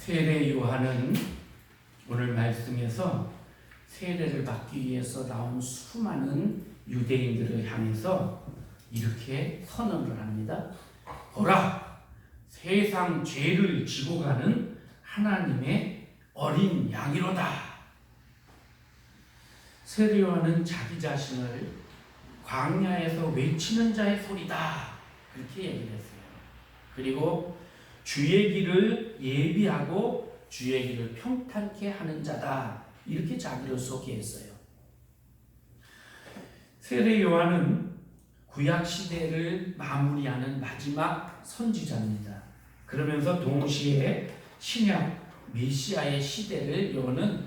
세례 요한은 오늘 말씀에서 세례를 받기 위해서 나온 수많은 유대인들을 향해서 이렇게 선언을 합니다. 보라, 세상 죄를 지고 가는 하나님의 어린 양이로다. 세례 요한은 자기 자신을 광야에서 외치는 자의 소리다, 그렇게 얘기를 했어요. 그리고 주의 길을 예비하고 주의 길을 평탄케 하는 자다, 이렇게 자기를 소개했어요. 세례 요한은 구약 시대를 마무리하는 마지막 선지자입니다. 그러면서 동시에 신약 메시아의 시대를 여는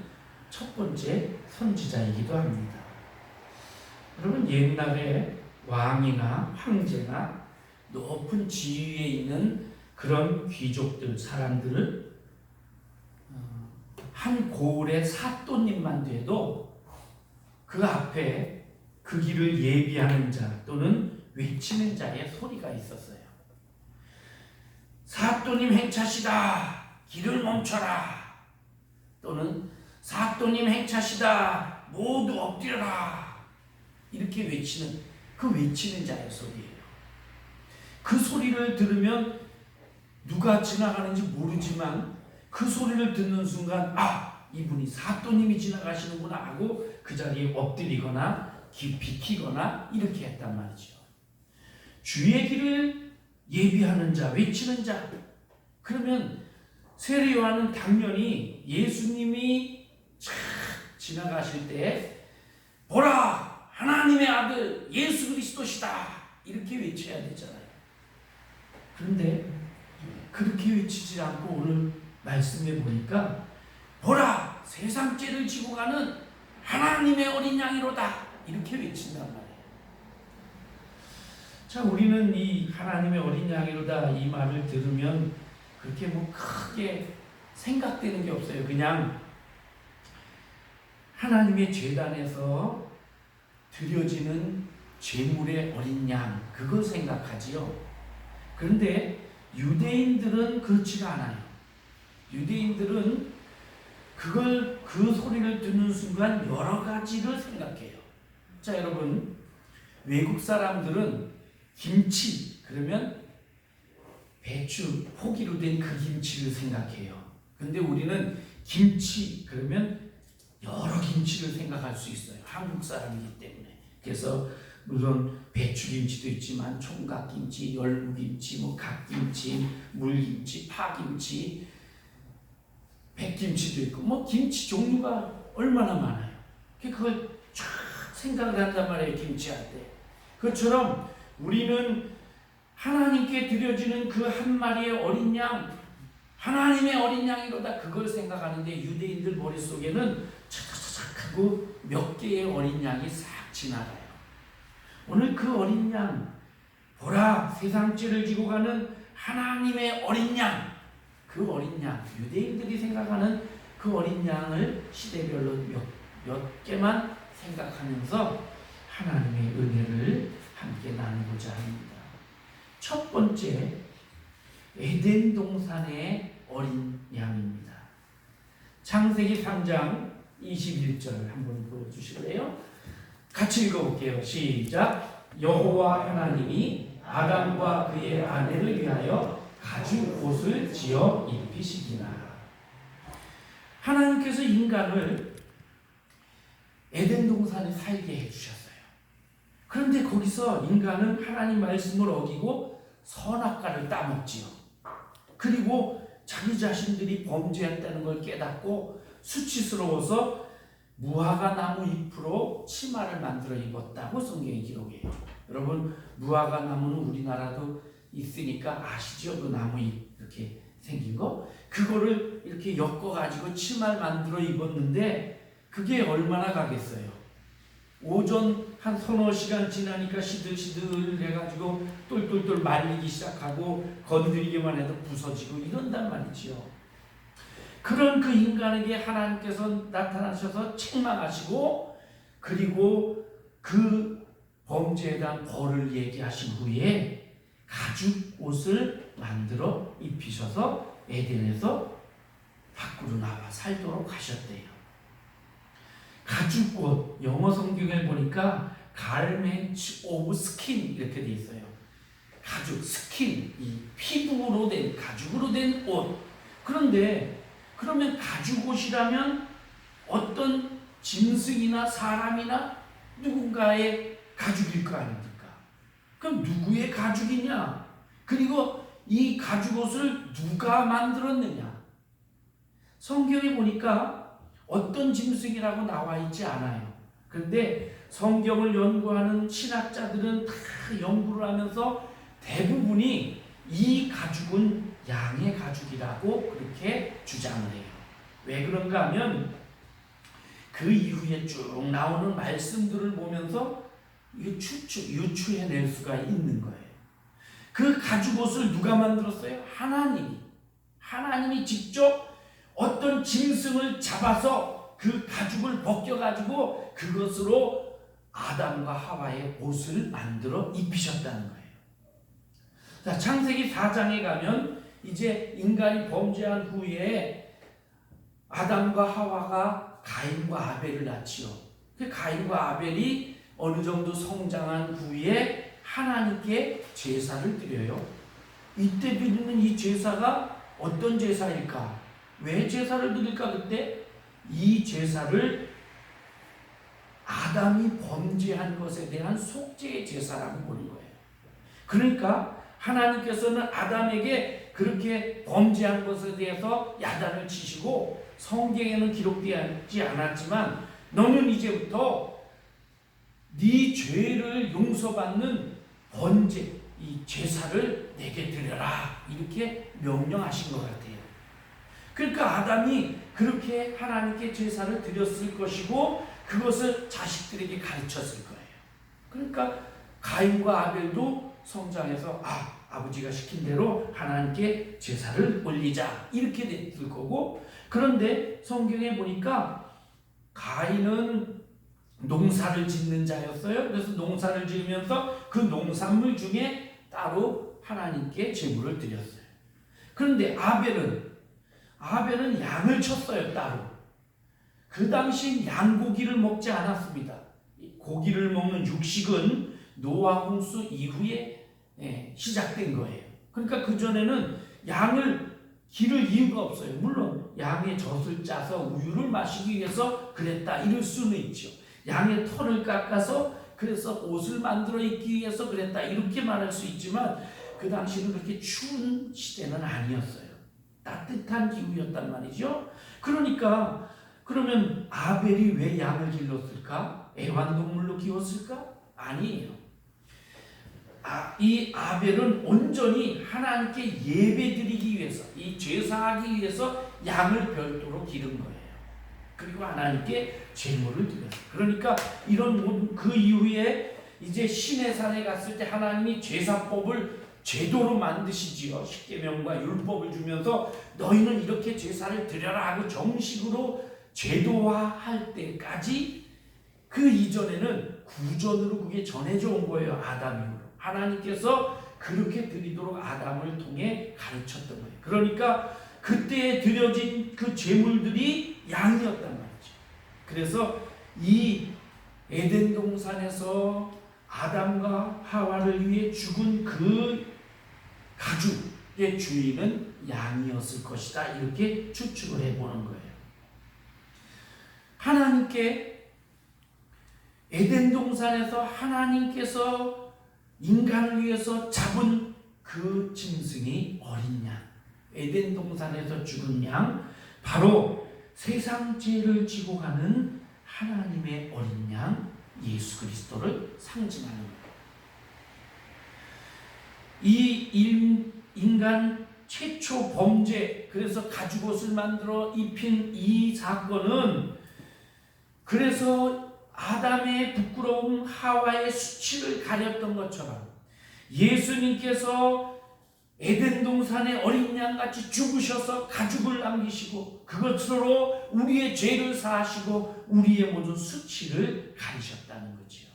첫 번째 선지자이기도 합니다. 여러분, 옛날에 왕이나 황제나 높은 지위에 있는 그런 귀족들, 사람들을 한 고을의 사또님만 돼도 그 앞에 그 길을 예비하는 자 또는 외치는 자의 소리가 있었어요. 사또님 행차시다, 길을 멈춰라. 또는 사또님 행차시다, 모두 엎드려라. 이렇게 외치는, 그 외치는 자의 소리예요. 그 소리를 들으면 누가 지나가는지 모르지만 그 소리를 듣는 순간, 아, 이분이 사또님이 지나가시는구나 하고 그 자리에 엎드리거나 비키거나 이렇게 했단 말이죠. 주의 길을 예비하는 자, 외치는 자. 그러면 세례 요한은 당연히 예수님이 지나가실 때 보라, 하나님의 아들 예수 그리스도시다, 이렇게 외쳐야 되잖아요. 그런데 그렇게 외치지 않고 오늘 말씀에 보니까 보라, 세상 죄를 지고 가는 하나님의 어린 양이로다, 이렇게 외친단 말이에요. 자, 우리는 이 하나님의 어린 양이로다 이 말을 들으면 그렇게 뭐 크게 생각되는 게 없어요. 그냥 하나님의 제단에서 드려지는 제물의 어린 양, 그걸 생각하지요. 그런데 유대인들은 그렇지가 않아요. 유대인들은 그 소리를 듣는 순간 여러 가지를 생각해요. 자, 여러분, 외국 사람들은 김치 그러면 배추 포기로 된 그 김치를 생각해요. 근데 우리는 김치 그러면 여러 김치를 생각할 수 있어요. 한국 사람이기 때문에. 그래서 물론 배추김치도 있지만 총각김치, 열무김치, 뭐 갓김치, 물김치, 파김치, 백김치도 있고 뭐 김치 종류가 얼마나 많아요. 그걸 쫙 생각을 한단 말이에요. 김치할 때. 그것처럼 우리는 하나님께 드려지는 그 한 마리의 어린 양, 하나님의 어린 양이로다, 그걸 생각하는데 유대인들 머릿속에는 차차차차 하고 몇 개의 어린 양이 싹 지나가요. 오늘 그 어린 양, 보라, 세상 죄를 지고 가는 하나님의 어린 양, 그 어린 양, 유대인들이 생각하는 그 어린 양을 시대별로 몇 개만 생각하면서 하나님의 은혜를 함께 나누고자 합니다. 첫 번째, 에덴 동산의 어린 양입니다. 창세기 3장 21절 한번 보여주실래요? 같이 읽어볼게요. 시작. 여호와 하나님이 아담과 그의 아내를 위하여 가죽 옷을 지어 입히시기나. 하나님께서 인간을 에덴 동산에 살게 해주셨어요. 그런데 거기서 인간은 하나님 말씀을 어기고 선악과를 따먹지요. 그리고 자기 자신들이 범죄했다는 걸 깨닫고 수치스러워서 무화과 나무 잎으로 치마를 만들어 입었다고 성경이 기록해요. 여러분, 무화과 나무는 우리나라도 있으니까 아시죠? 그 나무 잎 이렇게 생긴 거? 그거를 이렇게 엮어가지고 치마를 만들어 입었는데 그게 얼마나 가겠어요? 오전 한 서너 시간 지나니까 시들시들 해가지고 똘똘똘 말리기 시작하고 건드리기만 해도 부서지고 이런단 말이지요. 그런 그 인간에게 하나님께서 나타나셔서 책망하시고 그리고 그 범죄에 대한 벌을 얘기하신 후에 가죽 옷을 만들어 입히셔서 에덴에서 밖으로 나와 살도록 하셨대요. 가죽옷, 영어 성경에 보니까 garment of skin 이렇게 돼 있어요. 가죽, 스킨, 이 피부로 된, 가죽으로 된 옷. 그런데 그러면 가죽옷이라면 어떤 짐승이나 사람이나 누군가의 가죽일 거 아닙니까? 그럼 누구의 가죽이냐? 그리고 이 가죽옷을 누가 만들었느냐? 성경에 보니까 어떤 짐승이라고 나와 있지 않아요. 그런데 성경을 연구하는 신학자들은 다 연구를 하면서 대부분이 이 가죽은 양의 가죽이라고 그렇게 주장을 해요. 왜 그런가 하면 그 이후에 쭉 나오는 말씀들을 보면서 유추해낼 수가 있는 거예요. 그 가죽옷을 누가 만들었어요? 하나님이 직접 어떤 짐승을 잡아서 그 가죽을 벗겨가지고 그것으로 아담과 하와의 옷을 만들어 입히셨다는 거예요. 자, 창세기 4장에 가면 이제 인간이 범죄한 후에 아담과 하와가 가인과 아벨을 낳지요. 그 가인과 아벨이 어느 정도 성장한 후에 하나님께 제사를 드려요. 이때 드리는 이 제사가 어떤 제사일까? 왜 제사를 드릴까? 그때 이 제사를 아담이 범죄한 것에 대한 속죄의 제사라고 보는 거예요. 그러니까 하나님께서는 아담에게 그렇게 범죄한 것에 대해서 야단을 치시고 성경에는 기록되지 않았지만 너는 이제부터 네 죄를 용서받는 번제, 이 제사를 내게 드려라 이렇게 명령하신 것 같아요. 그러니까 아담이 그렇게 하나님께 제사를 드렸을 것이고 그것을 자식들에게 가르쳤을 거예요. 그러니까 가인과 아벨도 성장해서 아버지가 시킨 대로 하나님께 제사를 올리자 이렇게 됐을 거고, 그런데 성경에 보니까 가인은 농사를 짓는 자였어요. 그래서 농사를 지으면서 그 농산물 중에 따로 하나님께 제물을 드렸어요. 그런데 아벨은 양을 쳤어요. 따로. 그 당시 양고기를 먹지 않았습니다. 고기를 먹는 육식은 노아 홍수 이후에 시작된 거예요. 그러니까 그전에는 양을 기를 이유가 없어요. 물론 양의 젖을 짜서 우유를 마시기 위해서 그랬다 이럴 수는 있죠. 양의 털을 깎아서 그래서 옷을 만들어 입기 위해서 그랬다 이렇게 말할 수 있지만 그 당시는 그렇게 추운 시대는 아니었어요. 따뜻한 기후였단 말이죠. 그러니까 그러면 아벨이 왜 양을 길렀을까? 애완동물로 키웠을까? 아니에요. 이 아벨은 온전히 하나님께 예배드리기 위해서, 이 제사하기 위해서 양을 별도로 기른 거예요. 그리고 하나님께 제물을 드렸어요. 그러니까 이런 모든 그 이후에 이제 시내산에 갔을 때 하나님이 제사법을 제도로 만드시지요. 십계명과 율법을 주면서 너희는 이렇게 제사를 드려라 하고 정식으로 제도화할 때까지 그 이전에는 구전으로 그게 전해져 온 거예요. 아담 이후로. 하나님께서 그렇게 드리도록 아담을 통해 가르쳤던 거예요. 그러니까 그때 드려진 그 제물들이 양이었단 말이죠. 그래서 이 에덴 동산에서 아담과 하와를 위해 죽은 그 가죽의 주인은 양이었을 것이다. 이렇게 추측을 해보는 거예요. 하나님께 에덴 동산에서 하나님께서 인간을 위해서 잡은 그 짐승이 어린 양, 에덴 동산에서 죽은 양, 바로 세상 죄를 지고 가는 하나님의 어린 양 예수 그리스도를 상징하는 거예요. 이 인간 최초 범죄, 그래서 가죽옷을 만들어 입힌 이 사건은 그래서 아담의 부끄러움, 하와의 수치를 가렸던 것처럼 예수님께서 에덴 동산의 어린 양같이 죽으셔서 가죽을 남기시고 그것으로 우리의 죄를 사하시고 우리의 모든 수치를 가리셨다는 거지요.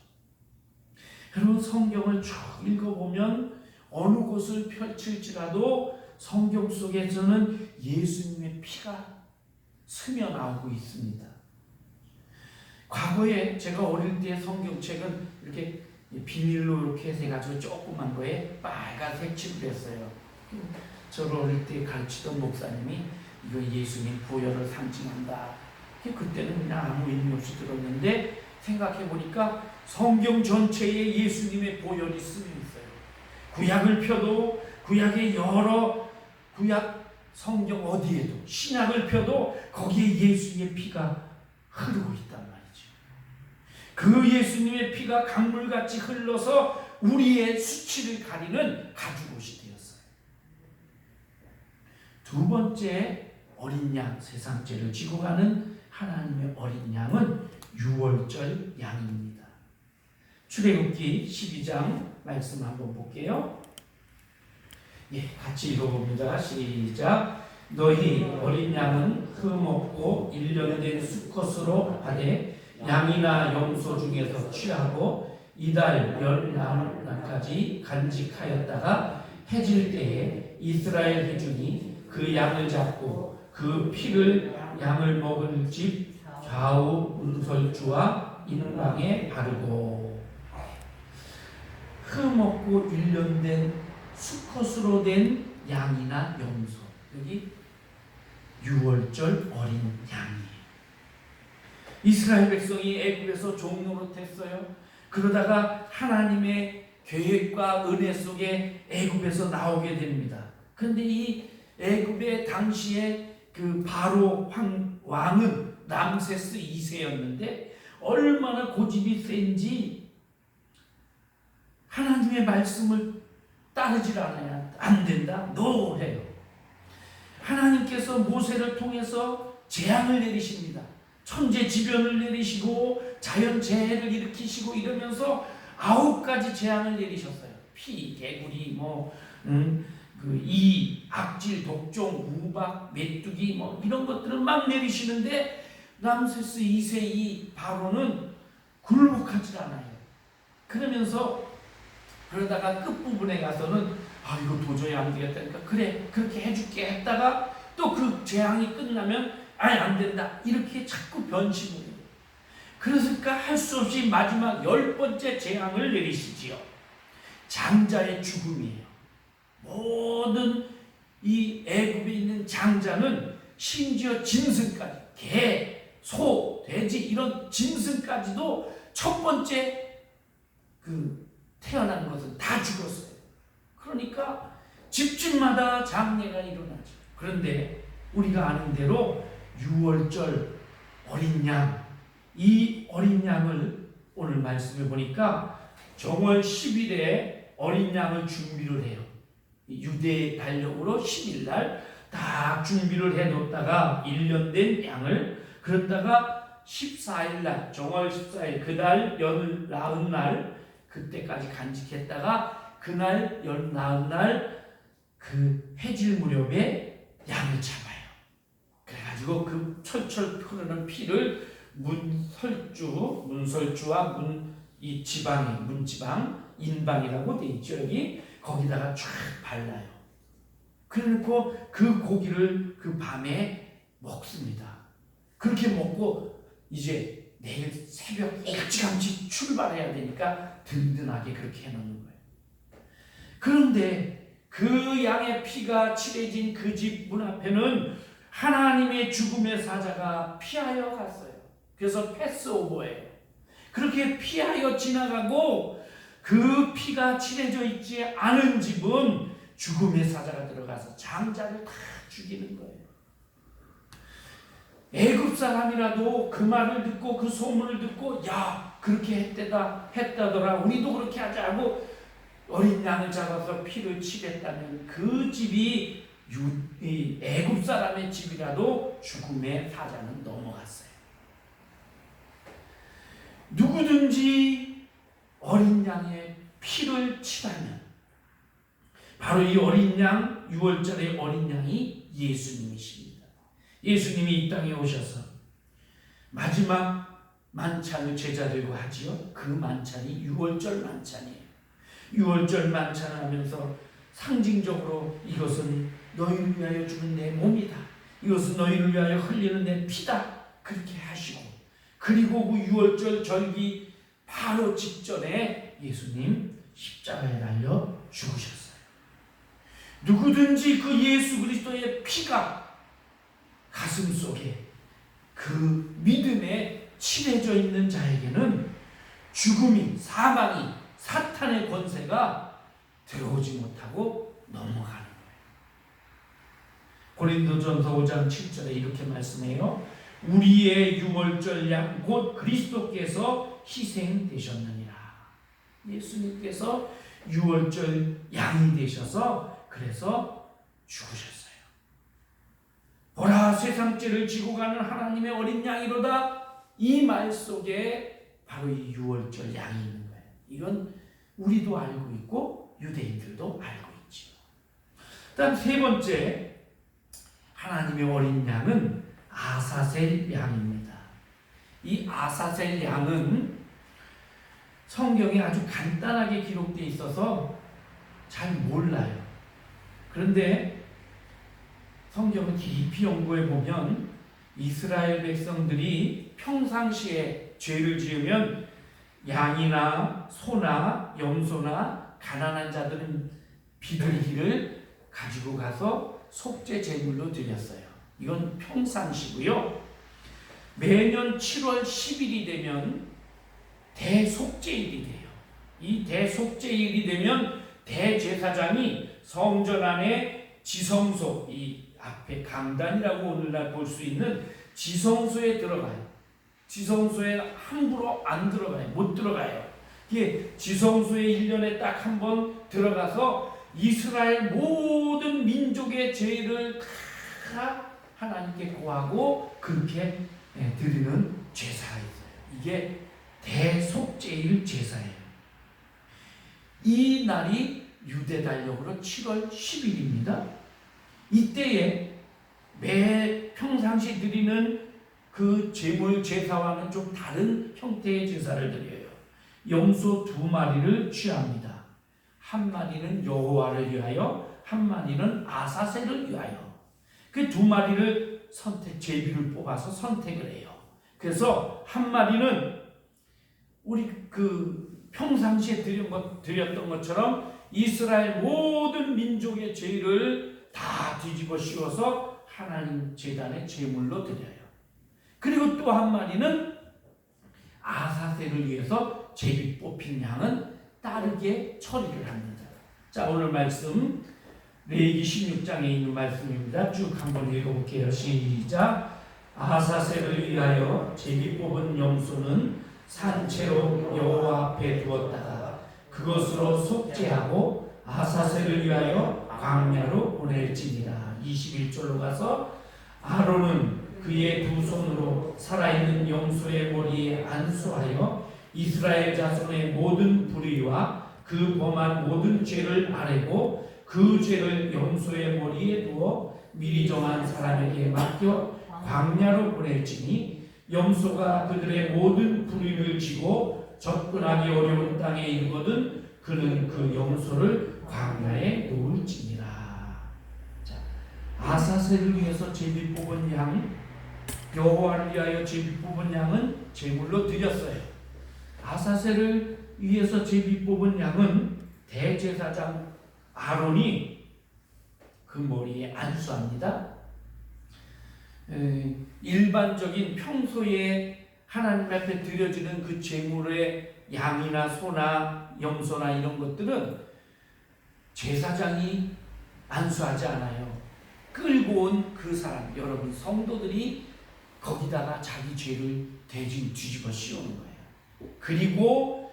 여러분, 성경을 쭉 읽어보면 어느 곳을 펼칠지라도 성경 속에서는 예수님의 피가 스며나오고 있습니다. 과거에 제가 어릴 때 성경책은 이렇게 비닐로 이렇게 해가지고 조그만 거에 빨간색 칠을 했어요. 저를 어릴 때 가르치던 목사님이 이거 예수님 보혈을 상징한다. 그때는 그냥 아무 의미 없이 들었는데 생각해 보니까 성경 전체에 예수님의 보혈이 쓰여 있어요. 구약을 펴도 구약의 여러 구약 성경 어디에도 신약을 펴도 거기에 예수님의 피가 흐르고 있단 말이죠. 그 예수님의 피가 강물같이 흘러서 우리의 수치를 가리는 가죽옷이 되었어요. 두 번째 어린 양, 세상 죄를 지고 가는 하나님의 어린 양은 유월절 양입니다. 출애굽기 12장 말씀 한번 볼게요. 같이 읽어봅니다. 시작. 너희 어린 양은 흠없고 1년 된 수컷으로 하되 양이나 염소 중에서 취하고 이달 열날까지 간직하였다가 해질 때에 이스라엘 회중이 그 양을 잡고 그 피를 양을 먹을 집 좌우 문설주와 인방에 바르고 흠없고 1년 된 수컷으로 된 양이나 염소, 여기 유월절 어린 양이에요. 이스라엘 백성이 애굽에서 종노릇했어요. 그러다가 하나님의 계획과 은혜 속에 애굽에서 나오게 됩니다. 그런데 이 애굽의 당시에 그 바로 왕은 람세스 2세였는데 얼마나 고집이 센지 하나님의 말씀을 따르질 않아야 안 된다. 노 해요. 하나님께서 모세를 통해서 재앙을 내리십니다. 천재지변을 내리시고 자연재해를 일으키시고 이러면서 9가지 재앙을 내리셨어요. 피, 개구리, 이, 악질, 독종, 우박, 메뚜기 이런 것들을 막 내리시는데 람세스 2세 이 바로는 굴복하지 않아요. 그러다가 끝부분에 가서는 이거 도저히 안 되겠다니까 그래 그렇게 해줄게 했다가 또 그 재앙이 끝나면 안 된다 이렇게 자꾸 변심을 해요. 그러니까 할 수 없이 마지막 10번째 재앙을 내리시지요. 장자의 죽음이에요. 모든 이 애굽에 있는 장자는 심지어 짐승까지 개, 소, 돼지 이런 짐승까지도 첫 번째 태어난 것은 다 죽었어요. 그러니까 집집마다 장례가 일어나죠. 그런데 우리가 아는 대로 유월절 어린 양, 이 어린 양을 오늘 말씀을 보니까 정월 10일에 어린 양을 준비를 해요. 유대 달력으로 10일 날 딱 준비를 해뒀다가 1년 된 양을 그러다가 14일 날 정월 14일 그날 열 나은 날 그때까지 간직했다가 그날 열 나은 날 그 해질 무렵에 양을 잡아요. 그래가지고 그 철철 흐르는 피를 문설주와 이 지방에 문지방 인방이라고 돼 있죠. 여기 거기다가 쫙 발라요. 그래놓고 그 고기를 그 밤에 먹습니다. 그렇게 먹고 이제 내일 새벽 일찌감치 출발해야 되니까 든든하게 그렇게 해놓는 거예요. 그런데 그 양의 피가 칠해진 그 집 문 앞에는 하나님의 죽음의 사자가 피하여 갔어요. 그래서 패스오버예요. 그렇게 피하여 지나가고 그 피가 칠해져 있지 않은 집은 죽음의 사자가 들어가서 장자를 다 죽이는 거예요. 애굽 사람이라도 그 말을 듣고 그 소문을 듣고 야 그렇게 했다더라 우리도 그렇게 하자 하고 어린 양을 잡아서 피를 칠했다면 그 집이 애굽 사람의 집이라도 죽음의 사자는 넘어갔어요. 누구든지 어린 양의 피를 칠하면 바로 이 어린 양, 6월절의 어린 양이 예수님이십니다. 예수님이 이 땅에 오셔서 마지막 만찬을 제자들과 하지요. 그 만찬이 6월절 만찬이에요. 6월절 만찬을 하면서 상징적으로 이것은 너희를 위하여 주는 내 몸이다. 이것은 너희를 위하여 흘리는 내 피다. 그렇게 하시고, 그리고 그 유월절 절기 바로 직전에 예수님 십자가에 달려 죽으셨어요. 누구든지 그 예수 그리스도의 피가 가슴 속에 그 믿음에 칠해져 있는 자에게는 죽음이, 사망이, 사탄의 권세가 들어오지 못하고 넘어가는 거예요. 고린도전서 5장 7절에 이렇게 말씀해요. 우리의 유월절 양 곧 그리스도께서 희생되셨느니라. 예수님께서 유월절 양이 되셔서 그래서 죽으셨어요. 보라, 세상 죄를 지고 가는 하나님의 어린 양이로다. 이 말 속에 바로 이 유월절 양이 있는 거예요. 이건 우리도 알고 있고 유대인들도 알고 있죠. 다음 세 번째, 하나님의 어린 양은 아사셀 양입니다. 이 아사셀 양은 성경에 아주 간단하게 기록되어 있어서 잘 몰라요. 그런데 성경을 깊이 연구해 보면 이스라엘 백성들이 평상시에 죄를 지으면 양이나 소나 염소나 가난한 자들은 비둘기를 가지고 가서 속죄 제물로 드렸어요. 이건 평상시고요. 매년 7월 10일이 되면 대속죄일이 돼요. 이 대속죄일이 되면 대제사장이 성전 안에 지성소, 이 앞에 강단이라고 오늘날 볼 수 있는 지성소에 들어가요. 지성소에 함부로 안 들어가요. 못 들어가요. 이게 지성소에 1년에 딱 한 번 들어가서 이스라엘 모든 민족의 죄를 다 하나님께 고하고 그렇게 드리는 제사가 있어요. 이게 대속죄일 제사예요. 이 날이 유대 달력으로 7월 10일입니다. 이때에 매 평상시 드리는 그 제물 제사와는 좀 다른 형태의 제사를 드려요. 염소 2마리를 취합니다. 한 마리는 여호와를 위하여, 한 마리는 아사셀을 위하여. 그 2마리를 제비를 뽑아서 선택을 해요. 그래서 한 마리는 우리 그 평상시에 드렸던 것처럼 이스라엘 모든 민족의 죄를 다 뒤집어 씌워서 하나님 제단의 제물로 드려요. 그리고 또 한 마리는 아사셀을 위해서 제비 뽑힌 양은 따르게 처리를 합니다. 자, 오늘 말씀 레위기 16장에 있는 말씀입니다. 쭉 한번 읽어볼게요. 시작. 아사셀을 위하여 제비 뽑은 염소는 산채로 여호와 앞에 두었다가 그것으로 속죄하고 아사셀을 위하여 광야로 보낼지니라. 21절로 가서 아론은 그의 2 손으로 살아있는 염소의 머리에 안수하여 이스라엘 자손의 모든 불의와 그 범한 모든 죄를 아뢰고 그 죄를 염소의 머리에 두어 미리 정한 사람에게 맡겨 광야로 보낼지니 염소가 그들의 모든 불의를 지고 접근하기 어려운 땅에 이르거든 그는 그 염소를 광야에 놓을지니라. 자, 아사셀을 위해서 제비 뽑은 양, 여호와를 위하여 제비 뽑은 양은 제물로 드렸어요. 아사셀을 위해서 제비 뽑은 양은 대제사장 아론이 그 머리에 안수합니다. 일반적인 평소에 하나님 앞에 드려지는 그 제물의 양이나 소나 염소나 이런 것들은 제사장이 안수하지 않아요. 끌고 온 그 사람, 여러분 성도들이 거기다가 자기 죄를 뒤집어 씌우는 거예요. 그리고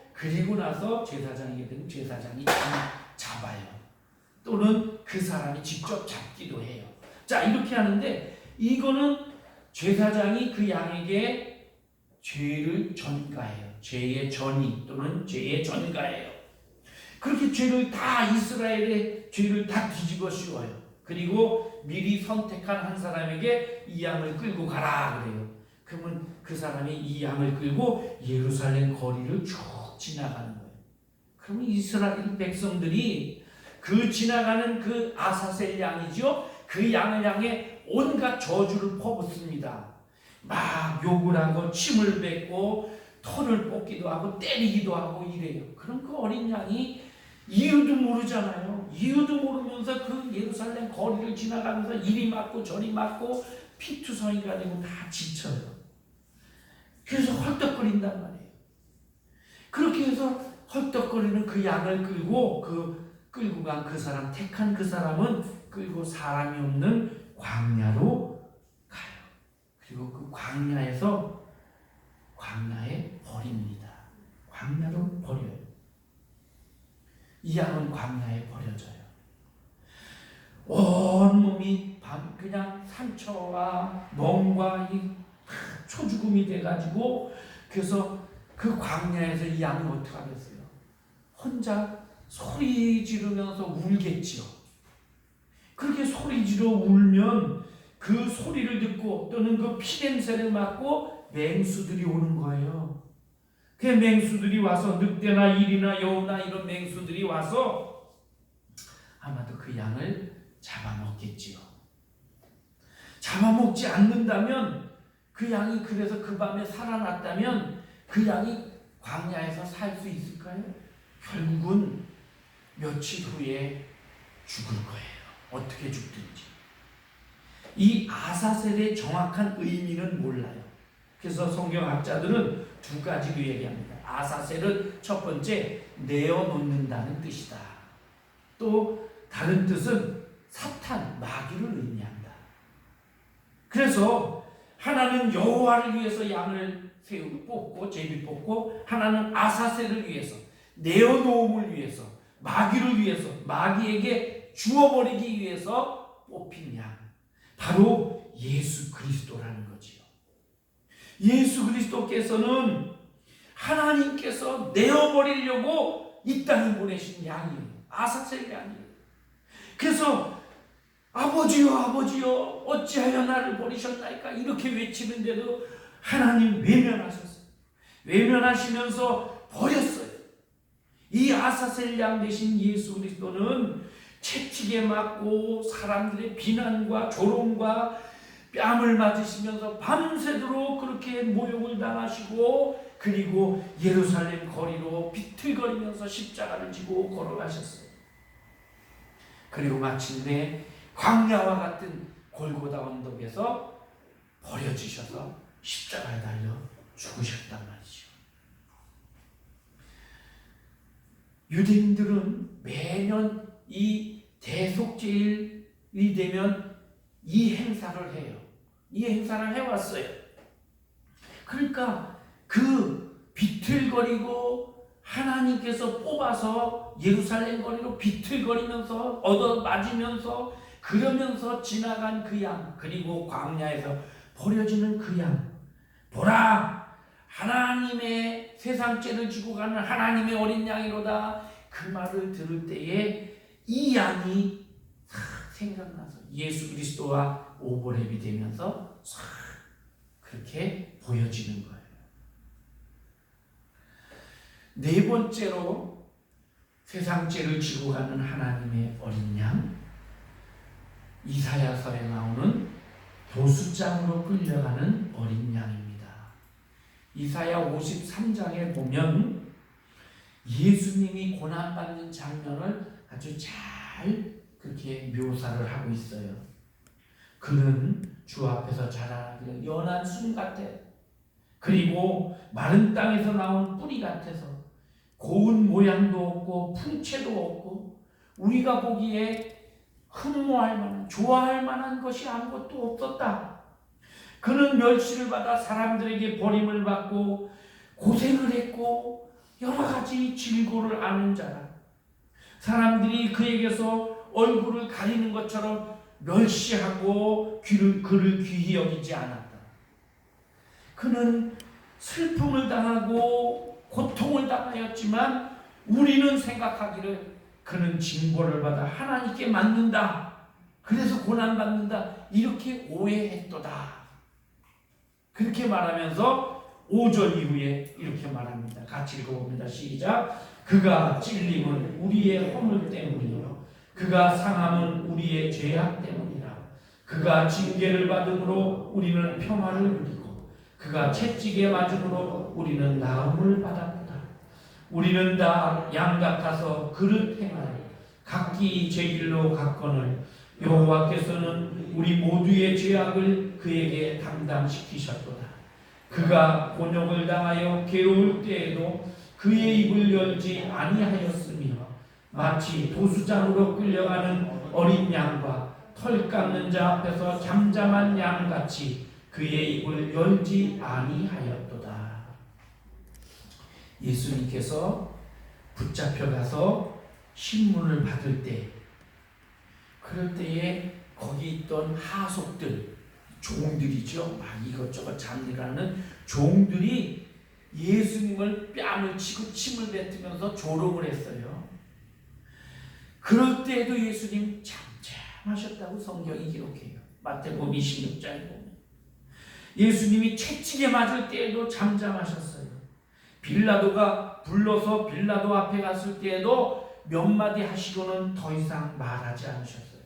나서 제사장이든 제사장이 잡아요. 또는 그 사람이 직접 잡기도 해요. 자, 이렇게 하는데 이거는 제사장이 그 양에게 죄를 전가해요. 죄의 전이 또는 죄의 전가예요. 그렇게 죄를 다 이스라엘의 죄를 다 뒤집어 씌워요. 그리고 미리 선택한 한 사람에게 이 양을 끌고 가라 그래요. 그러면 그 사람이 이 양을 끌고 예루살렘 거리를 쭉 지나가는 거예요. 그러면 이스라엘 백성들이 그 지나가는 그 아사셀 양이죠. 그 양을 향해 온갖 저주를 퍼붓습니다. 막 욕을 하고 침을 뱉고 털을 뽑기도 하고 때리기도 하고 이래요. 그럼 그 어린 양이 이유도 모르잖아요. 이유도 모르면서 그 예루살렘 거리를 지나가면서 이리 맞고 저리 맞고 피투성이가 되고 다 지쳐요. 그래서 헐떡거린단 말이에요. 그렇게 해서 헐떡거리는 그 양을 끌고 간 그 사람, 택한 그 사람은 끌고 사람이 없는 광야로 가요. 그리고 그 광야에 버립니다. 광야로 버려요. 이 양은 광야에 버려져요. 온몸이 그냥 상처와 멍과 이 초죽음이 돼가지고, 그래서 그 광야에서 이 양은 어떻게 하겠어요? 혼자 소리 지르면서 울겠지요. 그렇게 소리 지르 울면 그 소리를 듣고 또는 그 피냄새를 맡고 맹수들이 오는 거예요. 그 맹수들이 와서, 늑대나 일이나 여우나 이런 맹수들이 와서 아마도 그 양을 잡아먹겠지요. 잡아먹지 않는다면, 그 양이 그래서 그 밤에 살아났다면 그 양이 광야에서 살 수 있을까요? 결국은 며칠 후에 죽을 거예요. 어떻게 죽든지. 이 아사셀의 정확한 의미는 몰라요. 그래서 성경학자들은 두 가지로 얘기합니다. 아사셀은 첫 번째, 내어놓는다는 뜻이다. 또 다른 뜻은 사탄, 마귀를 의미한다. 그래서 하나는 여호와를 위해서 양을 뽑고 제비 뽑고, 하나는 아사셀을 위해서, 내어놓음을 위해서, 마귀를 위해서, 마귀에게 주어버리기 위해서 뽑힌 양, 바로 예수 그리스도라는 거지요. 예수 그리스도께서는 하나님께서 내어버리려고 이 땅에 보내신 양이에요. 아사셀 양이에요. 그래서 아버지여 아버지여 어찌하여 나를 버리셨나이까 이렇게 외치는데도 하나님 외면하셨어요. 외면하시면서 버렸어요. 이 아사셀 양 대신 예수 그리스도는 채찍에 맞고 사람들의 비난과 조롱과 뺨을 맞으시면서 밤새도록 그렇게 모욕을 당하시고, 그리고 예루살렘 거리로 비틀거리면서 십자가를 지고 걸어가셨어요. 그리고 마침내 광야와 같은 골고다 언덕에서 버려지셔서 십자가에 달려 죽으셨단 말이죠. 유대인들은 매년 이 대속죄일이 되면 이 행사를 해요. 이 행사를 해왔어요. 그러니까 그 비틀거리고 하나님께서 뽑아서 예루살렘 거리로 비틀거리면서 얻어맞으면서 그러면서 지나간 그 양, 그리고 광야에서 버려지는 그 양, 보라 하나님의 세상 죄를 지고 가는 하나님의 어린 양이로다. 그 말을 들을 때에 이 양이 생각나서 예수 그리스도와 오버랩이 되면서 그렇게 보여지는 거예요. 네 번째로 세상 죄를 지고 가는 하나님의 어린 양, 이사야서에 나오는 도수장으로 끌려가는 어린 양입니다. 이사야 53장에 보면 예수님이 고난받는 장면을 아주 잘 그렇게 묘사를 하고 있어요. 그는 주 앞에서 자라나기를 연한 순 같아. 그리고 마른 땅에서 나온 뿌리 같아서 고운 모양도 없고 풍채도 없고 우리가 보기에 흠모할 만한, 좋아할 만한 것이 아무것도 없었다. 그는 멸시를 받아 사람들에게 버림을 받고 고생을 했고 여러 가지 질고를 아는 자라. 사람들이 그에게서 얼굴을 가리는 것처럼 멸시하고 그를 귀히 여기지 않았다. 그는 슬픔을 당하고 고통을 당하였지만 우리는 생각하기를 그는 징벌을 받아 하나님께 맞는다. 그래서 고난받는다. 이렇게 오해했도다. 그렇게 말하면서 5절 이후에 이렇게 말합니다. 같이 읽어봅니다. 시작. 그가 찔림은 우리의 허물 때문이요 그가 상함은 우리의 죄악 때문이라. 그가 징계를 받음으로 우리는 평화를 누리고 그가 채찍에 맞음으로 우리는 나음을 받았다. 우리는 다 양 같아서 그릇 행하여 각기 제 길로 갔거늘 여호와께서는 우리 모두의 죄악을 그에게 담당시키셨도다. 그가 곤욕을 당하여 괴로울 때에도 그의 입을 열지 아니하였으며 마치 도수장으로 끌려가는 어린 양과 털 깎는 자 앞에서 잠잠한 양같이 그의 입을 열지 아니하였도다. 예수님께서 붙잡혀가서 신문을 받을 때, 그럴 때에 거기 있던 하속들, 종들이죠. 막 이것저것 잡느라는 종들이 예수님을 뺨을 치고 침을 뱉으면서 조롱을 했어요. 그럴 때에도 예수님 잠잠하셨다고 성경이 기록해요. 마태복음 26장에 보면 예수님이 채찍에 맞을 때에도 잠잠하셨어요. 빌라도가 불러서 빌라도 앞에 갔을 때에도 몇 마디 하시고는 더 이상 말하지 않으셨어요.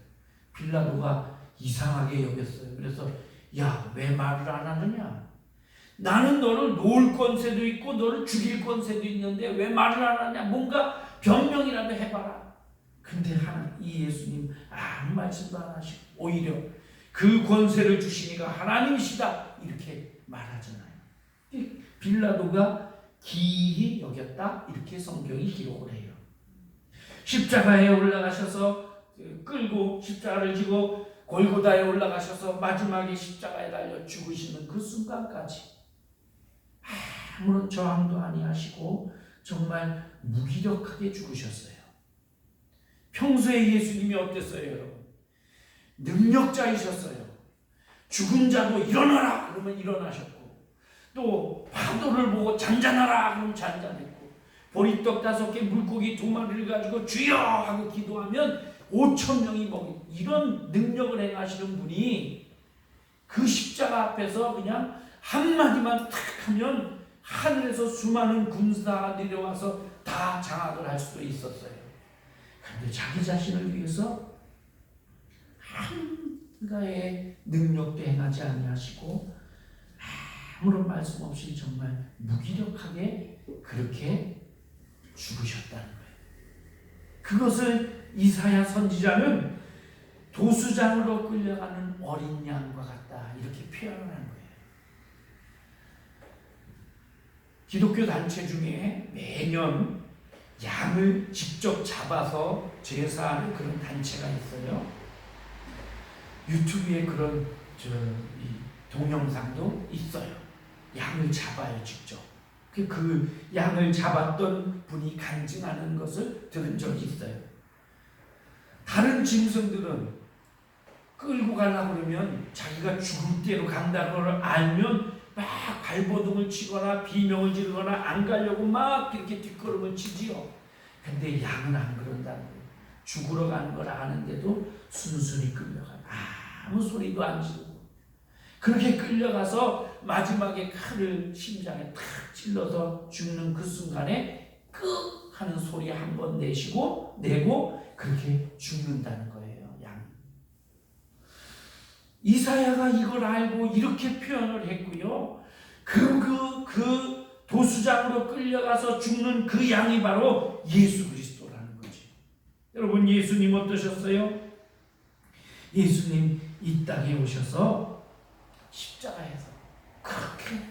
빌라도가 이상하게 여겼어요. 그래서 야, 왜 말을 안 하느냐? 나는 너를 놓을 권세도 있고 너를 죽일 권세도 있는데 왜 말을 안 하냐? 뭔가 변명이라도 해봐라. 근데 이 예수님 아무 말씀도 안 하시고 오히려 그 권세를 주시니까 하나님이시다 이렇게 말하잖아요. 빌라도가 기이히 여겼다 이렇게 성경이 기록을 해요. 십자가에 올라가셔서 끌고 십자가를 지고 골고다에 올라가셔서 마지막에 십자가에 달려 죽으시는 그 순간까지 아무런 저항도 아니하시고 정말 무기력하게 죽으셨어요. 평소에 예수님이 어땠어요, 여러분? 능력자이셨어요. 죽은 자도 일어나라 그러면 일어나셨고, 또 파도를 보고 잔잔하라 그러면 잔잔했고, 보리떡 5개 물고기 2마리를 가지고 주여 하고 기도하면 5,000명이 먹인 이런 능력을 행하시는 분이 그 십자가 앞에서 그냥 한마디만 탁 하면 하늘에서 수많은 군사가 내려와서 다 장악을 할 수도 있었어요. 그런데 자기 자신을 위해서 한가의 능력도 행하지 아니하시고 아무런 말씀 없이 정말 무기력하게 그렇게 죽으셨다는 거예요. 그것을 이사야 선지자는 도수장으로 끌려가는 어린 양과 같다 이렇게 표현을 한 거예요. 기독교 단체 중에 매년 양을 직접 잡아서 제사하는 그런 단체가 있어요. 유튜브에 그런 동영상도 있어요. 양을 잡아요, 직접. 그 양을 잡았던 분이 간증하는 것을 들은 적이 있어요. 다른 짐승들은 끌고 가려고 그러면 자기가 죽을 대로 간다는 걸 알면 막 발버둥을 치거나 비명을 지르거나 안 가려고 막 이렇게 뒷걸음을 치지요. 근데 양은 안 그런다는 거예요. 죽으러 가는 걸 아는데도 순순히 끌려가요. 아무 소리도 안 지르고 그렇게 끌려가서 마지막에 칼을 심장에 탁 찔러서 죽는 그 순간에 끄 하는 소리 한 번 내고 그렇게 죽는다는 거예요. 양. 이사야가 이걸 알고 이렇게 표현을 했고요. 그 도수장으로 끌려가서 죽는 그 양이 바로 예수 그리스도라는 거지. 여러분, 예수님 어떠셨어요? 예수님 이 땅에 오셔서 십자가에서 그렇게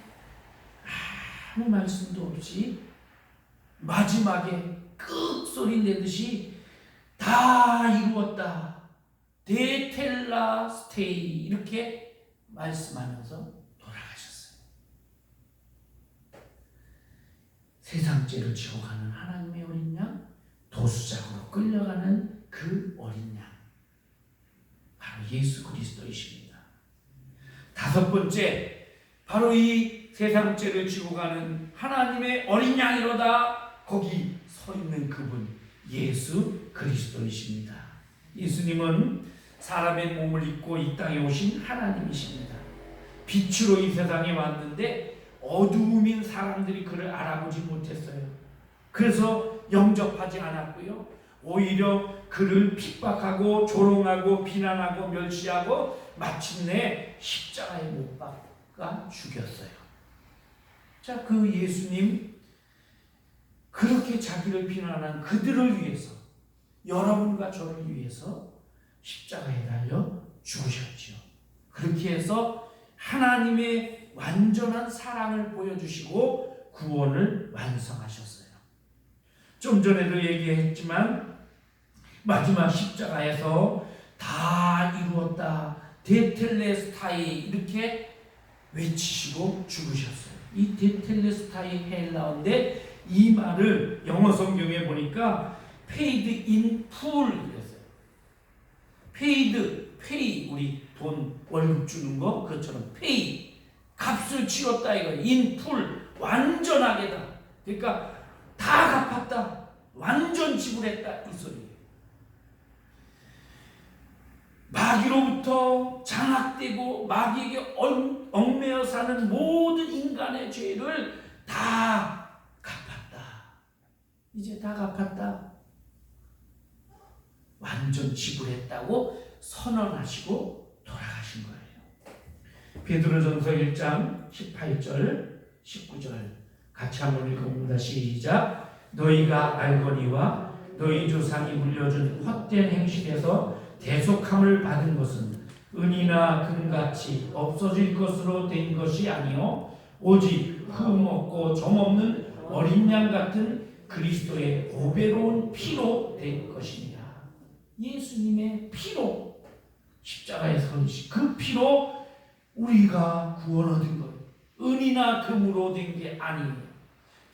아무 말씀도 없이 마지막에 끄 소리 내듯이 다 이루었다. 데텔라 스테이 이렇게 말씀하면서 돌아가셨어요. 세상 죄를 지고 가는 하나님의 어린 양, 도수장으로 끌려가는 그 어린 양, 바로 예수 그리스도이십니다. 5번째, 바로 이 세상 죄를 지고 가는 하나님의 어린 양이로다. 거기 서 있는 그분 예수 그리스도이십니다. 예수님은 사람의 몸을 입고 이 땅에 오신 하나님이십니다. 빛으로 이 세상에 왔는데 어두움인 사람들이 그를 알아보지 못했어요. 그래서 영접하지 않았고요. 오히려 그를 핍박하고 조롱하고 비난하고 멸시하고 마침내 십자가에 못 박아 죽였어요. 자, 그 예수님 그렇게 자기를 비난한 그들을 위해서, 여러분과 저를 위해서 십자가에 달려 죽으셨지요. 그렇게 해서 하나님의 완전한 사랑을 보여주시고 구원을 완성하셨어요. 좀 전에도 얘기했지만 마지막 십자가에서 다 이루었다, 테텔레스타이 이렇게 외치시고 죽으셨어요. 이 테텔레스타이 헬라어인데 이 말을 영어 성경에 보니까 paid in full 그랬어요. pay 우리 돈 월급 주는 거 그것처럼 pay 값을 치렀다 이거. in full 완전하게다. 그러니까 다 갚았다, 완전 지불했다 이 소리예요. 마귀로부터 장악되고 마귀에게 얽매여 사는 모든 인간의 죄를 다 갚았다. 이제 다 갚았다, 완전 지불했다고 선언하시고 돌아가신 거예요. 베드로전서 1장 18절 19절 같이 한번 읽어봅니다. 시작. 너희가 알거니와 너희 조상이 물려준 헛된 행실에서 대속함을 받은 것은 은이나 금같이 없어질 것으로 된 것이 아니요 오직 흠없고 점없는 어린 양 같은 그리스도의 보배로운 피로 된 것입니다. 예수님의 피로, 십자가에 서리신 그 피로 우리가 구원 얻은 거예요. 은이나 금으로 된 게 아니에요.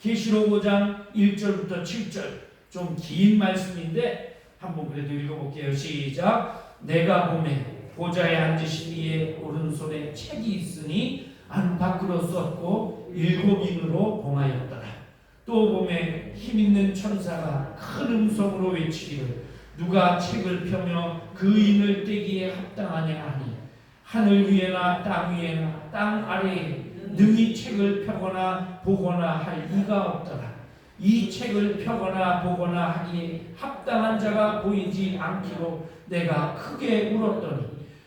계시록 5장 1절부터 7절 좀 긴 말씀인데 한번 그래도 읽어볼게요. 시작. 내가 보매 보좌에 앉으신 이의 오른손에 책이 있으니 안팎으로 썼고 7인으로 봉하였더라. 또 보매 힘있는 천사가 큰 음성으로 외치기를 누가 책을 펴며 그 인을 떼기에 합당하냐 하니 하늘 위에나 땅 위에나 땅 아래에 능히 책을 펴거나 보거나 할 이가 없더라. 이 책을 펴거나 보거나 하기에 합당한 자가 보이지 않기로 내가 크게 울었더니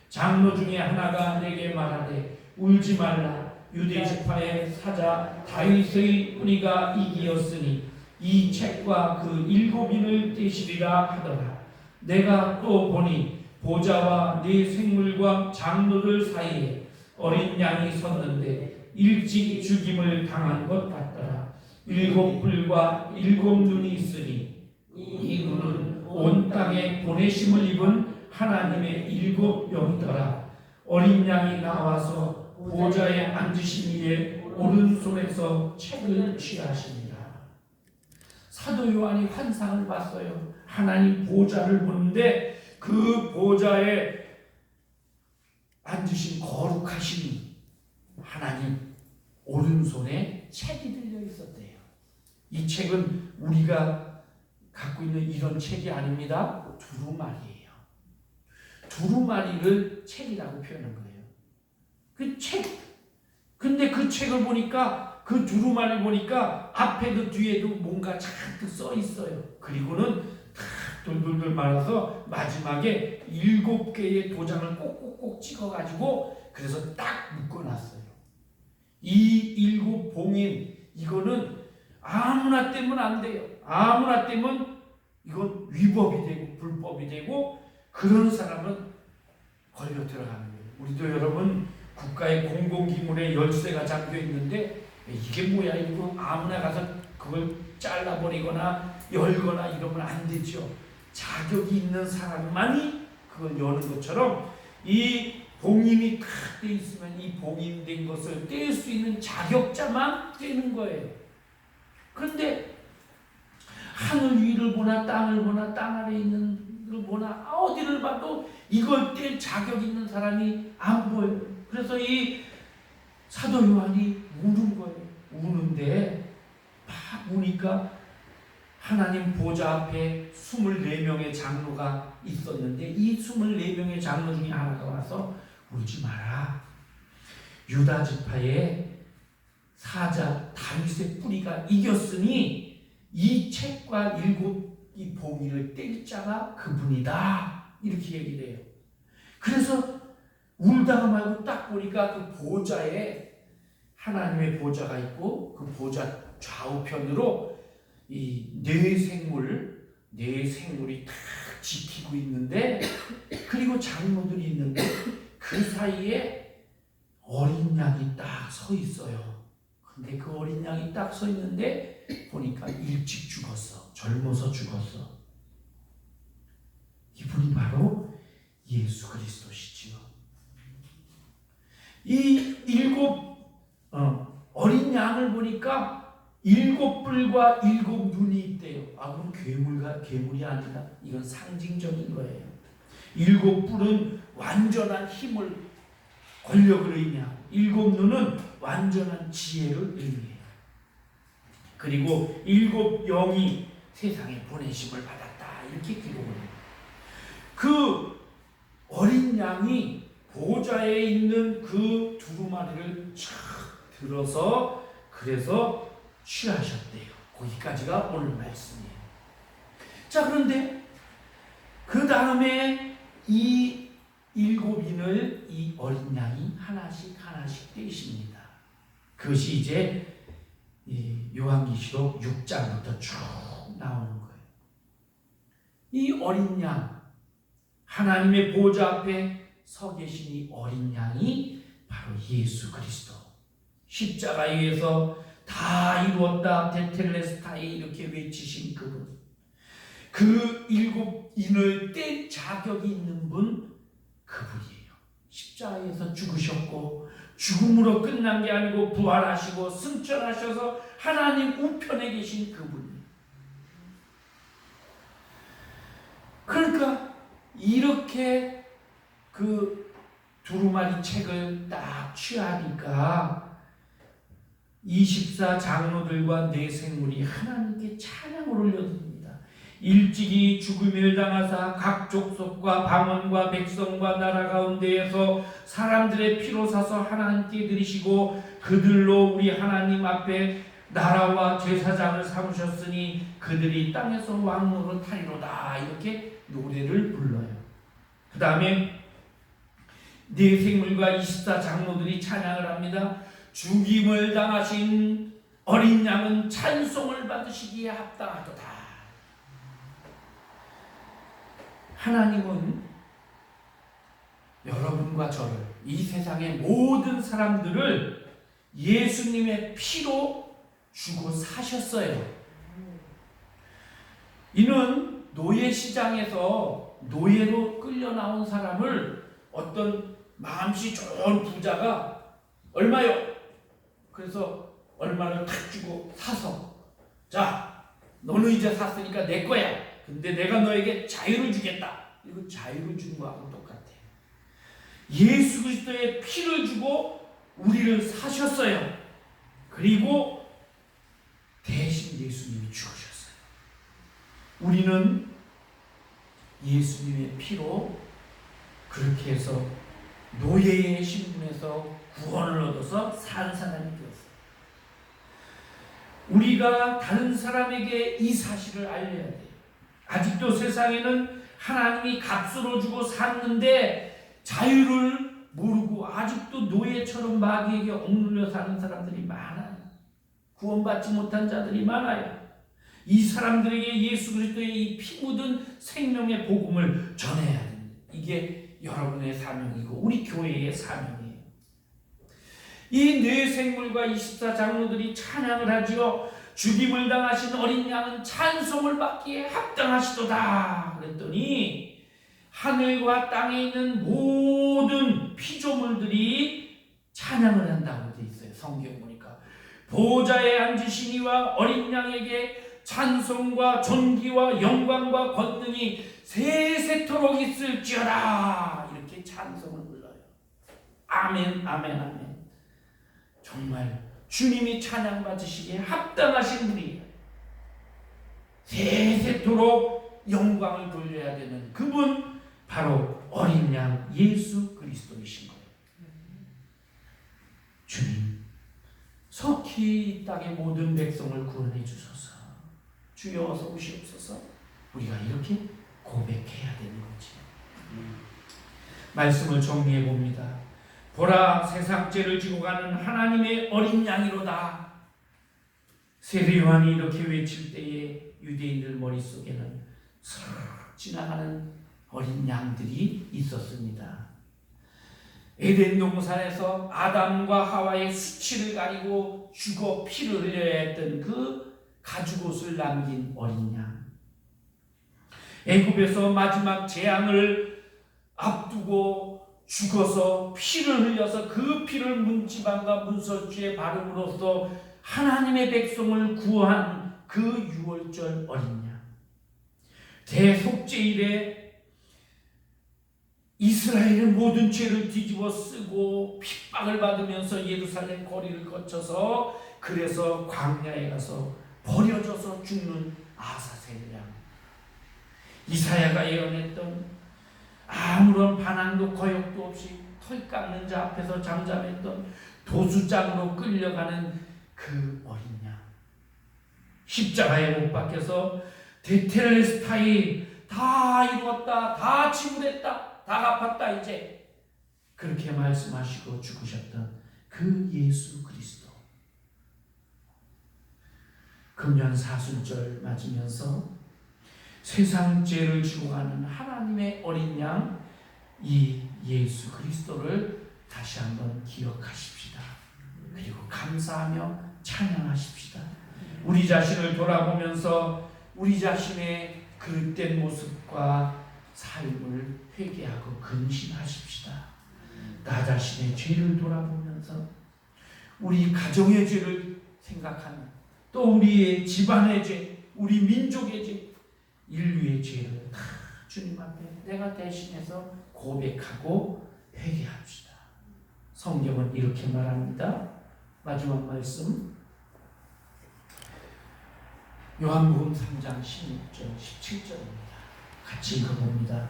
장로 중에 하나가 내게 말하되 울지 말라. 유대 지파의 사자 다윗의 뿌리가 이기었으니 이 책과 그 7인을 떼시리라 하더라. 내가 또 보니 보좌와 네 생물과 장로들 사이에 어린 양이 섰는데 일찍 죽임을 당한 것 같더라. 7뿔과 7눈이 있으니 이 눈은 온 땅에 보내심을 입은 하나님의 7영이더라. 어린 양이 나와서 보좌에 앉으신 이의 오른손에서 책을 취하시니라. 사도 요한이 환상을 봤어요. 하나님 보좌를 보는데 그 보좌에 앉으신 거룩하신 하나님 오른손에 책이 들려 있었대요. 이 책은 우리가 갖고 있는 이런 책이 아닙니다. 두루마리예요. 두루마리를 책이라고 표현한 거예요. 그 책. 근데 그 책을 보니까 그 두루마리를 보니까 앞에도 뒤에도 뭔가 잔뜩 써 있어요. 그리고는 다 돌돌돌 말아서 마지막에 7개의 도장을 꼭꼭꼭 찍어가지고 그래서 딱 묶어놨어요. 이 7봉인 이거는 아무나 떼면 안 돼요. 아무나 떼면 이건 위법이 되고 불법이 되고 그런 사람은 걸려 들어가는 거예요. 우리도 여러분 국가의 공공기물에 열쇠가 잠겨 있는데 이게 뭐야 이거 아무나 가서 그걸 잘라버리거나 열거나 이러면 안 되죠. 자격이 있는 사람만이 그걸 여는 것처럼 이 봉인이 다 돼 있으면 이 봉인된 것을 뗄 수 있는 자격자만 떼는 거예요. 그런데 하늘 위를 보나 땅을 보나 땅 아래에 있는 걸 보나 어디를 봐도 이걸 뗄 자격 있는 사람이 안 보여요. 그래서 이 사도 요한이 우는 거예요. 우는데 막 우니까 하나님 보좌 앞에 24명의 장로가 있었는데 이 24명의 장로 중에 하나가 와서 울지 마라. 유다 지파의 사자 다윗의 뿌리가 이겼으니 이 책과 7이 봉인을 뗄 자가 그분이다. 이렇게 얘기를 해요. 그래서 울다가 말고 딱 보니까 그 보좌에 하나님의 보좌가 있고 그 보좌 좌우편으로 이 네 생물이 다 지키고 있는데, 그리고 장로들이 있는데 그 사이에 어린 양이 딱 서 있어요. 근데 그 어린 양이 딱 서 있는데 보니까 일찍 죽었어. 젊어서 죽었어. 이분이 바로 예수 그리스도시지요. 이 어린 양을 보니까 7뿔과 7눈이 있대요. 그럼 괴물이 아니다. 이건 상징적인 거예요. 7뿔은 완전한 힘을, 권력을 의미하고 7눈은 완전한 지혜를 의미해요. 그리고 7영이 세상에 보내심을 받았다. 이렇게 기록을 해요. 그 어린 양이 보좌에 있는 그 두루마리를 쫙 들어서 그래서 취하셨대요. 거기까지가 오늘 말씀이에요. 자, 그런데 그 다음에 이 7인을 이 어린 양이 하나씩 떼십니다. 그것이 이제 요한계시록 6장부터 쭉 나오는 거예요. 이 어린 양, 하나님의 보좌 앞에 서 계신 이 어린 양이 바로 예수 그리스도. 십자가에 의해서 다 이루었다 테텔레스타에 이렇게 외치신 그분. 그 7인을 뗄 자격이 있는 분, 그분이에요. 십자가에서 죽으셨고 죽음으로 끝난 게 아니고 부활하시고 승천하셔서 하나님 우편에 계신 그분. 그러니까 이렇게 그 두루마리 책을 딱 취하니까 24 장로들과 네 생물이 하나님께 찬양을 올려드립니다. 일찍이 죽음을 당하사 각 족속과 방언과 백성과 나라 가운데에서 사람들의 피로 사서 하나님께 드리시고 그들로 우리 하나님 앞에 나라와 제사장을 삼으셨으니 그들이 땅에서 왕노릇 하리로다. 이렇게 노래를 불러요. 그 다음에 네 생물과 24 장로들이 찬양을 합니다. 죽임을 당하신 어린 양은 찬송을 받으시기에 합당하도다. 하나님은 여러분과 저를, 이 세상의 모든 사람들을 예수님의 피로 주고 사셨어요. 이는 노예 시장에서 노예로 끌려 나온 사람을 어떤 마음씨 좋은 부자가 얼마요? 그래서 얼마를 탁 주고 사서, 자, 너는 이제 샀으니까 내 거야. 근데 내가 너에게 자유를 주겠다. 이거 자유를 주는 거하고 똑같아요. 예수 그리스도의 피를 주고 우리를 사셨어요. 그리고 대신 예수님이 죽으셨어요. 우리는 예수님의 피로 그렇게 해서 노예의 신분에서 구원을 얻어서 산 사람이 되었어요. 우리가 다른 사람에게 이 사실을 알려야 돼요. 아직도 세상에는 하나님이 값으로 주고 샀는데 자유를 모르고 아직도 노예처럼 마귀에게 억눌려 사는 사람들이 많아요. 구원받지 못한 자들이 많아요. 이 사람들에게 예수 그리스도의 이 피 묻은 생명의 복음을 전해야 됩니다. 이게 여러분의 사명이고 우리 교회의 사명이에요. 이 네 생물과 24 장로들이 찬양을 하지요. 죽임을 당하신 어린 양은 찬송을 받기에 합당하시도다. 그랬더니 하늘과 땅에 있는 모든 피조물들이 찬양을 한다고 되어 있어요. 성경 보니까 보좌에 앉으신 이와 어린 양에게 찬송과 존귀와 영광과 권능이 세세토록 있을지어다. 이렇게 찬송을 불러요. 아멘, 아멘, 아멘. 정말 주님이 찬양받으시기에 합당하신 분이에요. 세세토록 영광을 돌려야 되는 그분, 바로 어린 양 예수 그리스도이신 거예요. 주님, 속히 이 땅의 모든 백성을 구원해 주소서. 주여 어서 오시옵소서. 우리가 이렇게 고백해야 되는 거지. 말씀을 정리해 봅니다. 보라, 세상 죄를 지고 가는 하나님의 어린 양이로다. 세례 요한이 이렇게 외칠 때에 유대인들 머릿속에는 스르르 지나가는 어린 양들이 있었습니다. 에덴 동산에서 아담과 하와의 수치를 가리고 죽어 피를 흘려야 했던 그 가죽옷을 남긴 어린 양. 애굽에서 마지막 재앙을 앞두고 죽어서 피를 흘려서 그 피를 문지방과 문설주에 바름으로써 하나님의 백성을 구한 그 유월절 어린 양. 대속죄일에 이스라엘의 모든 죄를 뒤집어 쓰고 핍박을 받으면서 예루살렘 거리를 거쳐서 그래서 광야에 가서 버려져서 죽는 아사셀 양. 이사야가 예언했던 아무런 반항도 거역도 없이 털 깎는 자 앞에서 잠잠했던 도수장으로 끌려가는 그 어린 양. 십자가에 못 박혀서 테텔레스타이 다 이루었다, 다 지불했다, 다 갚았다 이제, 그렇게 말씀하시고 죽으셨던 그 예수 그리스도. 금년 사순절 맞으면서 세상 죄를 지고 가는 하나님의 어린 양, 이 예수 그리스도를 다시 한번 기억하십시다. 그리고 감사하며 찬양하십시다. 우리 자신을 돌아보면서 우리 자신의 그릇된 모습과 삶을 회개하고 근신하십시다. 나 자신의 죄를 돌아보면서 우리 가정의 죄를 생각하는, 또 우리의 집안의 죄, 우리 민족의 죄, 인류의 죄를 다 주님 앞에 내가 대신해서 고백하고 회개합시다. 성경은 이렇게 말합니다. 마지막 말씀 요한복음 3장 16절 17절입니다. 같이 읽어봅니다.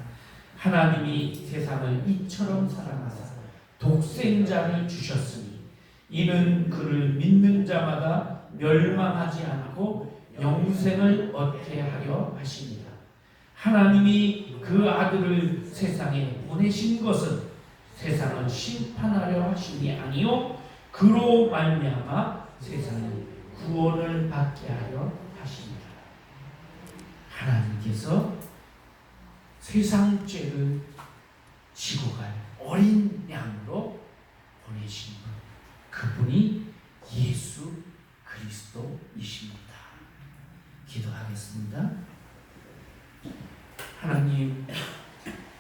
하나님이 세상을 이처럼 사랑하사 독생자를 주셨으니 이는 그를 믿는 자마다 멸망하지 않고 영생을 얻게 하려 하십니다. 하나님이 그 아들을 세상에 보내신 것은 세상을 심판하려 하심이 아니요 그로 말미암아 세상을 구원을 받게 하려 하십니다. 하나님께서 세상 죄를 지고 갈 어린 양으로 보내신 분, 그분이 예수 그리스도이십니다. 기도하겠습니다. 하나님,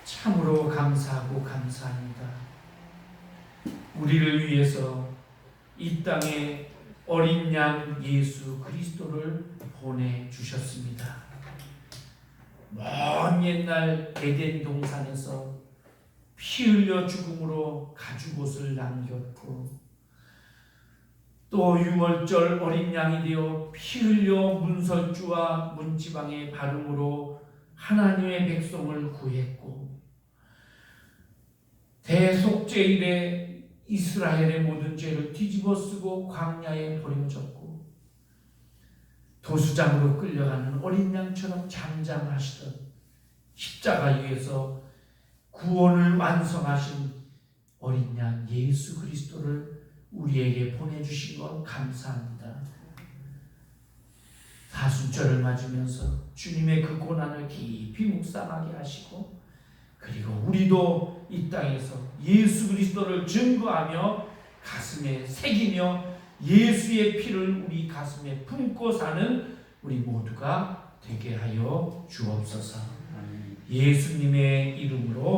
참으로 감사하고 감사합니다. 우리를 위해서 이 땅에 어린 양 예수 그리스도를 보내주셨습니다. 먼 옛날 에덴 동산에서 피 흘려 죽음으로 가죽옷을 남겼고, 또 유월절 어린 양이 되어 피 흘려 문설주와 문지방의 바름으로 하나님의 백성을 구했고, 대속죄일에 이스라엘의 모든 죄를 뒤집어 쓰고 광야에 버려졌고, 도수장으로 끌려가는 어린 양처럼 잠잠하시던 십자가 위에서 구원을 완성하신 어린 양 예수 그리스도를 우리에게 보내주신 것 감사합니다. 사순절을 맞으면서 주님의 그 고난을 깊이 묵상하게 하시고, 그리고 우리도 이 땅에서 예수 그리스도를 증거하며 가슴에 새기며 예수의 피를 우리 가슴에 품고 사는 우리 모두가 되게 하여 주옵소서. 예수님의 이름으로